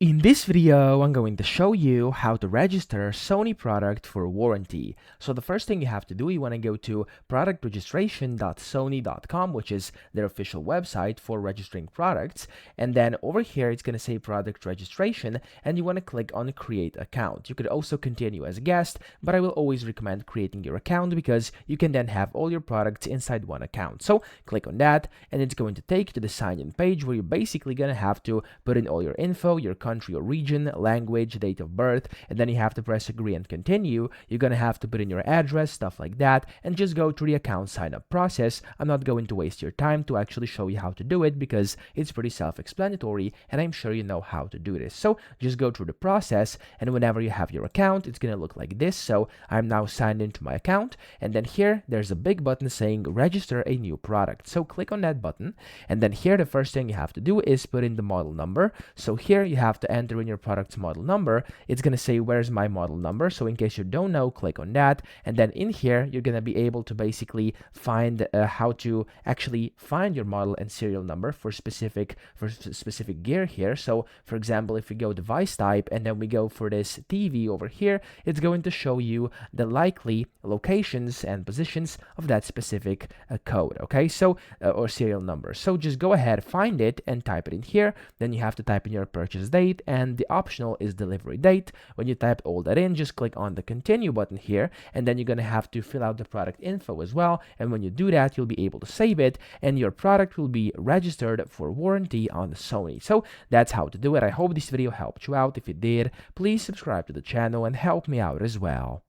In this video, I'm going to show you how to register Sony product for warranty. So the first thing you have to do, you want to go to productregistration.sony.com, which is their official website for registering products. And then over here, it's going to say product registration, and you want to click on create account. You could also continue as a guest, but I will always recommend creating your account because you can then have all your products inside one account. So click on that, and it's going to take you to the sign in page where you're basically going to have to put in all your info, your country or region, language, date of birth, and then you have to press agree and continue. You're gonna have to put in your address, stuff like that, and just go through the account sign up process. I'm not going to waste your time to actually show you how to do it because it's pretty self-explanatory and I'm sure you know how to do this. So just go through the process, and whenever you have your account, it's gonna look like this. So I'm now signed into my account, and then here there's a big button saying register a new product. So click on that button, and then here the first thing you have to do is put in the model number. So here you have to enter in your product's model number. It's going to say where's my model number, so in case you don't know, click on that, and then in here you're going to be able to basically find how to actually find your model and serial number for specific gear here. So for example, if we go device type and then we go for this TV over here, it's going to show you the likely locations and positions of that specific code, okay, so or serial number. So just go ahead, find it and type it in here. Then you have to type in your purchase date, and the optional is delivery date. When you type all that in, just click on the continue button here, and then you're going to have to fill out the product info as well. And when you do that, you'll be able to save it, and your product will be registered for warranty on Sony. So that's how to do it. I hope this video helped you out. If it did, please subscribe to the channel and help me out as well.